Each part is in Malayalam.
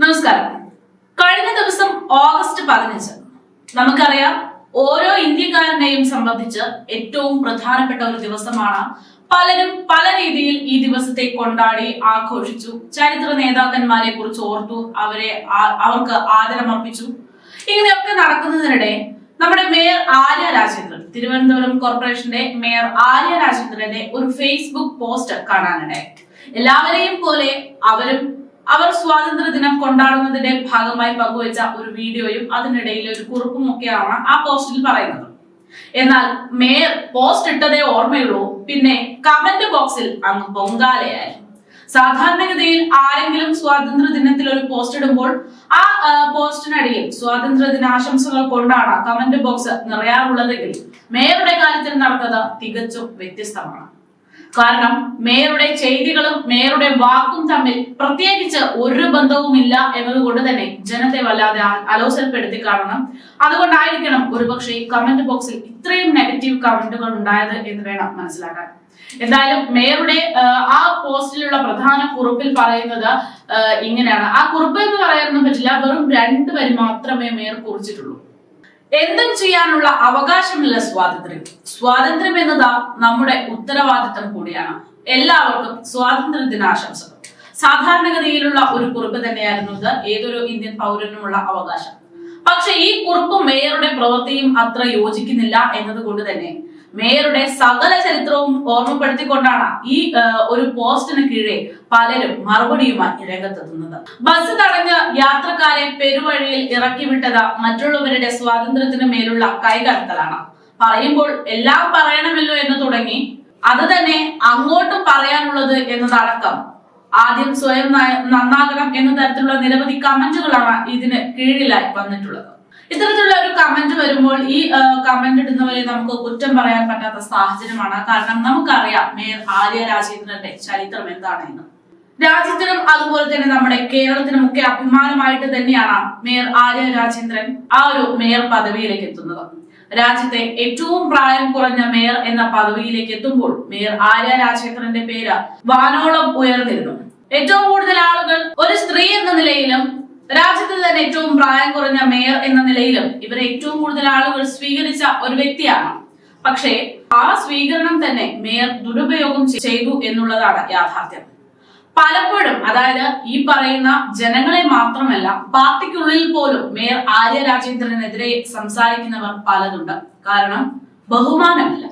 നമസ്കാരം. കഴിഞ്ഞ ദിവസം ഓഗസ്റ്റ് 15 നമുക്കറിയാം, ഓരോ ഇന്ത്യക്കാരനെയും സംബന്ധിച്ച് ഏറ്റവും പ്രധാനപ്പെട്ട ഒരു ദിവസമാണ്. പലരും പല രീതിയിൽ ഈ ദിവസത്തെ കൊണ്ടാടി ആഘോഷിച്ചു. ചരിത്ര നേതാക്കന്മാരെ കുറിച്ച് ഓർത്തു, അവർക്ക് ആദരമർപ്പിച്ചു. ഇങ്ങനെയൊക്കെ നടക്കുന്നതിനിടെ നമ്മുടെ മേയർ ആര്യ രാജേന്ദ്രൻ, തിരുവനന്തപുരം കോർപ്പറേഷന്റെ മേയർ ആര്യ രാജേന്ദ്രന്റെ ഒരു ഫേസ്ബുക്ക് പോസ്റ്റ് കാണാനിടയായി. എല്ലാവരെയും പോലെ അവർ സ്വാതന്ത്ര്യ ദിനം കൊണ്ടാടുന്നതിന്റെ ഭാഗമായി പങ്കുവച്ച ഒരു വീഡിയോയും അതിനിടയിൽ ഒരു കുറിപ്പും ഒക്കെയാണ് ആ പോസ്റ്റിൽ പറയുന്നത്. എന്നാൽ മേയർ പോസ്റ്റ് ഇട്ടതേ ഓർമ്മയുള്ളൂ, പിന്നെ കമന്റ് ബോക്സിൽ അങ്ങ് പൊങ്കാലയായി. സാധാരണഗതിയിൽ ആരെങ്കിലും സ്വാതന്ത്ര്യ ദിനത്തിൽ ഒരു പോസ്റ്റ് ഇടുമ്പോൾ ആ പോസ്റ്റിനടിയിൽ സ്വാതന്ത്ര്യ ദിനാശംസകൾ കൊണ്ടാണ് കമന്റ് ബോക്സ് നിറയാറുള്ളതെങ്കിൽ മേയറുടെ കാര്യത്തിൽ നടന്നത് തികച്ചും വ്യത്യസ്തമാണ്. കാരണം മേയറുടെ ചെയ്തികളും മേയറുടെ വാക്കും തമ്മിൽ പ്രത്യേകിച്ച് ഒരു ബന്ധവുമില്ല എന്നതുകൊണ്ട് തന്നെ ജനത്തെ വല്ലാതെ അലോസരപ്പെടുത്തി കാണണം. അതുകൊണ്ടായിരിക്കണം ഒരുപക്ഷെ കമന്റ് ബോക്സിൽ ഇത്രയും നെഗറ്റീവ് കമന്റുകൾ ഉണ്ടായത് എന്ന് വേണം മനസ്സിലാക്കാൻ. എന്തായാലും മേയറുടെ ആ പോസ്റ്റിലുള്ള പ്രധാന കുറിപ്പിൽ പറയുന്നത് ഇങ്ങനെയാണ്. ആ കുറിപ്പ് എന്ന് പറയാനൊന്നും പറ്റില്ല, വെറും 2 വരി മാത്രമേ മേയർ കുറിച്ചിട്ടുള്ളൂ. എന്തും ചെയ്യാനുള്ള അവകാശമുള്ള സ്വാതന്ത്ര്യം എന്നതാ നമ്മുടെ ഉത്തരവാദിത്തം കൂടിയാണ്. എല്ലാവർക്കും സ്വാതന്ത്ര്യ ദിനാശംസകൾ. സാധാരണഗതിയിലുള്ള ഒരു കുറിപ്പ് തന്നെയായിരുന്നു ഇത്, ഏതൊരു ഇന്ത്യൻ പൗരനുമുള്ള അവകാശം. പക്ഷെ ഈ കുറിപ്പും മേയറുടെ പ്രവൃത്തിയും അത്ര യോജിക്കുന്നില്ല എന്നതുകൊണ്ട് തന്നെ മേയറുടെ സകല ചരിത്രവും ഓർമ്മപ്പെടുത്തിക്കൊണ്ടാണ് ഈ ഒരു പോസ്റ്റിന് കീഴെ പലരും മറുപടിയുമായി രംഗത്തെത്തുന്നത്. ബസ് തടഞ്ഞ് യാത്രക്കാരെ പെരുവഴിയിൽ ഇറക്കി വിട്ടത് മറ്റുള്ളവരുടെ സ്വാതന്ത്ര്യത്തിന് മേലുള്ള കൈകടത്തലാണ്. പറയുമ്പോൾ എല്ലാം പറയണമല്ലോ എന്ന് തുടങ്ങി അത് തന്നെ അങ്ങോട്ടും പറയാനുള്ളത് എന്നതടക്കം ആദ്യം സ്വയം നന്നാകണം എന്ന തരത്തിലുള്ള നിരവധി കമന്റുകളാണ് ഇതിന് കീഴിലായി വന്നിട്ടുള്ളത്. ഇത്തരത്തിലുള്ള ഒരു കമന്റ് വരുമ്പോൾ ഈ കമന്റ് ഇടുന്നവരെ നമുക്ക് കുറ്റം പറയാൻ പറ്റാത്ത സാഹചര്യമാണ്. കാരണം നമുക്കറിയാം മേയർ ആര്യ രാജേന്ദ്രന്റെ ചരിത്രം എന്താണെന്ന്. രാജ്യത്തിനും അതുപോലെ തന്നെ നമ്മുടെ കേരളത്തിനും ഒക്കെ അഭിമാനമായിട്ട് തന്നെയാണ് മേയർ ആര്യ രാജേന്ദ്രൻ ആ ഒരു മേയർ പദവിയിലേക്ക് എത്തുന്നത്. രാജ്യത്തെ ഏറ്റവും പ്രായം കുറഞ്ഞ മേയർ എന്ന പദവിയിലേക്ക് എത്തുമ്പോൾ മേയർ ആര്യ രാജേന്ദ്രന്റെ പേര് വാനോളം ഉയർന്നിരുന്നു. ഏറ്റവും കൂടുതൽ ആളുകൾ ഒരു സ്ത്രീ എന്ന നിലയിലും രാജ്യത്തിൽ തന്നെ ഏറ്റവും പ്രായം കുറഞ്ഞ മേയർ എന്ന നിലയിലും ഇവരെ ഏറ്റവും കൂടുതൽ ആളുകൾ സ്വീകരിച്ച ഒരു വ്യക്തിയാണ്. പക്ഷേ ആ സ്വീകരണം തന്നെ മേയർ ദുരുപയോഗം ചെയ്തു എന്നുള്ളതാണ് യാഥാർത്ഥ്യം. പലപ്പോഴും, അതായത് ഈ പറയുന്ന ജനങ്ങളെ മാത്രമല്ല, പാർട്ടിക്കുള്ളിൽ പോലും മേയർ ആര്യ രാജേന്ദ്രനെതിരെ സംസാരിക്കുന്നവർ പലതുണ്ട്. കാരണം ബഹുമാനമില്ല.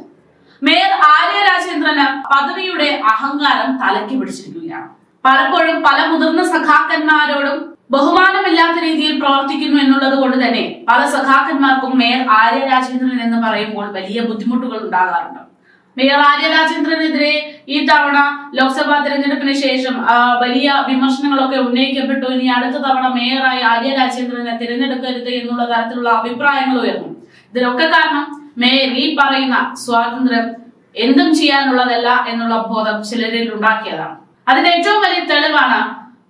മേയർ ആര്യ രാജേന്ദ്രന് പദവിയുടെ അഹങ്കാരം തലയ്ക്ക് പിടിച്ചിരിക്കുകയാണ്. പലപ്പോഴും പല മുതിർന്ന സഖാക്കന്മാരോടും ബഹുമാനമില്ലാത്ത രീതിയിൽ പ്രവർത്തിക്കുന്നു എന്നുള്ളത് കൊണ്ട് തന്നെ പല സഖാക്കന്മാർക്കും മേയർ ആര്യ രാജേന്ദ്രൻ എന്ന് പറയുമ്പോൾ വലിയ ബുദ്ധിമുട്ടുകൾ ഉണ്ടാകാറുണ്ട്. മേയർ ആര്യ രാജേന്ദ്രനെതിരെ ഈ തവണ ലോക്സഭാ തെരഞ്ഞെടുപ്പിന് ശേഷം വലിയ വിമർശനങ്ങളൊക്കെ ഉന്നയിക്കപ്പെട്ടു. ഇനി അടുത്ത തവണ മേയറായി ആര്യ രാജേന്ദ്രനെ തിരഞ്ഞെടുക്കരുത് എന്നുള്ള തരത്തിലുള്ള അഭിപ്രായങ്ങൾ ഉയർന്നു. ഇതിനൊക്കെ കാരണം മേയർ ഈ പറയുന്ന സ്വാതന്ത്ര്യം എന്തും ചെയ്യാനുള്ളതല്ല എന്നുള്ള ബോധം ചിലരിൽ ഉണ്ടാക്കിയതാണ്. അതിന്റെ ഏറ്റവും വലിയ തെളിവാണ്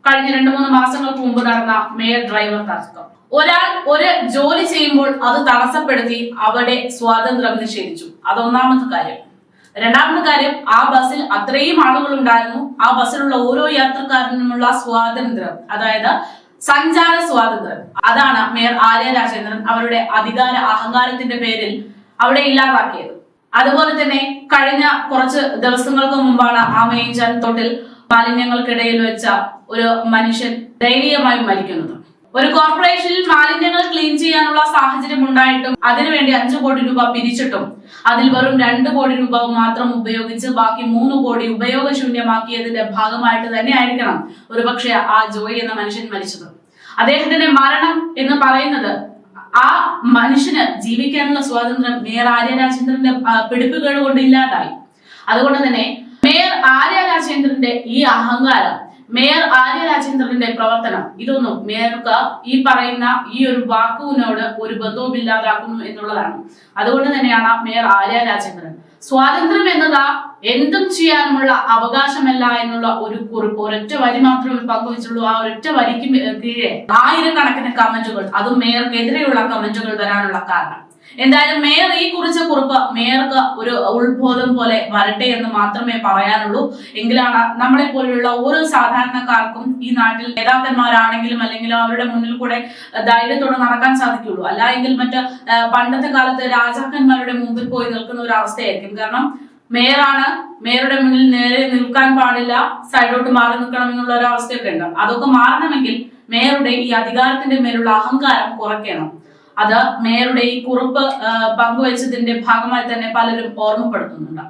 കഴിഞ്ഞ 2-3 മാസങ്ങൾക്ക് മുമ്പ് നടന്ന മേയർ ഡ്രൈവർ തർക്കം. ഒരാൾ ഒരു ജോലി ചെയ്യുമ്പോൾ അത് തടസ്സപ്പെടുത്തി അവിടെ സ്വാതന്ത്ര്യം നിഷേധിച്ചു. അതൊന്നാമത്തെ കാര്യം. രണ്ടാമത്തെ കാര്യം, ആ ബസ്സിൽ അത്രയും ആളുകൾ ഉണ്ടായിരുന്നു. ആ ബസ്സിലുള്ള ഓരോ യാത്രക്കാരനുമുള്ള സ്വാതന്ത്ര്യം, അതായത് സഞ്ചാര സ്വാതന്ത്ര്യം, അതാണ് മേയർ ആര്യ രാജേന്ദ്രൻ അവരുടെ അധികാര അഹങ്കാരത്തിന്റെ പേരിൽ അവിടെ ഇല്ലാതാക്കിയത്. അതുപോലെ തന്നെ കഴിഞ്ഞ കുറച്ച് ദിവസങ്ങൾക്ക് മുമ്പാണ് ആ മേഞ്ചാൻ തോട്ടിൽ മാലിന്യങ്ങൾക്കിടയിൽ വെച്ച ഒരു മനുഷ്യൻ ദയനീയമായി മരിക്കുന്നത്. ഒരു കോർപ്പറേഷനിൽ മാലിന്യങ്ങൾ ക്ലീൻ ചെയ്യാനുള്ള സാഹചര്യം ഉണ്ടായിട്ടും അതിനുവേണ്ടി 5 കോടി രൂപ പിരിച്ചിട്ടും അതിൽ വെറും 2 കോടി രൂപ മാത്രം ഉപയോഗിച്ച് ബാക്കി 3 കോടി ഉപയോഗശൂന്യമാക്കിയതിന്റെ ഭാഗമായിട്ട് തന്നെ ആയിരിക്കണം ഒരുപക്ഷെ ആ ജോയ് എന്ന മനുഷ്യൻ മരിച്ചത്. അദ്ദേഹത്തിന്റെ മരണം എന്ന് പറയുന്നത് ആ മനുഷ്യന് ജീവിക്കാനുള്ള സ്വാതന്ത്ര്യം മേയർ ആര്യ രാജേന്ദ്രന്റെ പിടിപ്പുകേട് കൊണ്ട് ഇല്ലാതായി. അതുകൊണ്ട് തന്നെ മേയർ ആര്യ രാജേന്ദ്രന്റെ ഈ അഹങ്കാരം, മേയർ ആര്യ രാജേന്ദ്രന്റെ പ്രവർത്തനം, ഇതൊന്നും മേയർക്ക് ഈ പറയുന്ന ഈ ഒരു വാക്കുവിനോട് ഒരു ബന്ധവും ഇല്ലാതാക്കുന്നു എന്നുള്ളതാണ്. അതുകൊണ്ട് തന്നെയാണ് മേയർ ആര്യ രാജേന്ദ്രൻ സ്വാതന്ത്ര്യം എന്നതാ എന്തും ചെയ്യാനുമുള്ള അവകാശമല്ല എന്നുള്ള ഒരു കുറിപ്പ് ഒരൊറ്റ വരി മാത്രമേ പങ്കുവച്ചുള്ളൂ. ആ ഒരൊറ്റ വരിക്ക് കീഴെ 1000 കണക്കിന് കമന്റുകൾ, അതും മേയർക്കെതിരെയുള്ള കമന്റുകൾ വരാനുള്ള കാരണം എന്തായാലും മേയർ ഈ കുറിച്ച കുറിപ്പ് മേയർക്ക് ഒരു ഉത്ബോധം പോലെ വരട്ടെ എന്ന് മാത്രമേ പറയാനുള്ളൂ. എങ്കിലാണ് നമ്മളെ പോലെയുള്ള ഓരോ സാധാരണക്കാർക്കും ഈ നാട്ടിൽ നേതാക്കന്മാരാണെങ്കിലും അല്ലെങ്കിൽ അവരുടെ മുന്നിൽ കൂടെ ധൈര്യത്തോടെ നടക്കാൻ സാധിക്കുള്ളൂ. അല്ല എങ്കിൽ മറ്റ് പണ്ടത്തെ കാലത്ത് രാജാക്കന്മാരുടെ മുമ്പിൽ പോയി നിൽക്കുന്ന ഒരു അവസ്ഥയായിരിക്കും. കാരണം മേയറാണ്, മേയറുടെ മുന്നിൽ നേരെ നിൽക്കാൻ പാടില്ല, സൈഡോട്ട് മാറി നിൽക്കണം എന്നുള്ള ഒരു അവസ്ഥയൊക്കെ ഉണ്ട്. അതൊക്കെ മാറണമെങ്കിൽ മേയറുടെ ഈ അധികാരത്തിന്റെ മേലുള്ള അഹങ്കാരം കുറയ്ക്കണം. അത് മേയറുടെ ഈ കുറിപ്പ് പങ്കുവച്ചതിന്റെ ഭാഗമായി തന്നെ പലരും ഓർമ്മപ്പെടുത്തുന്നുണ്ട്.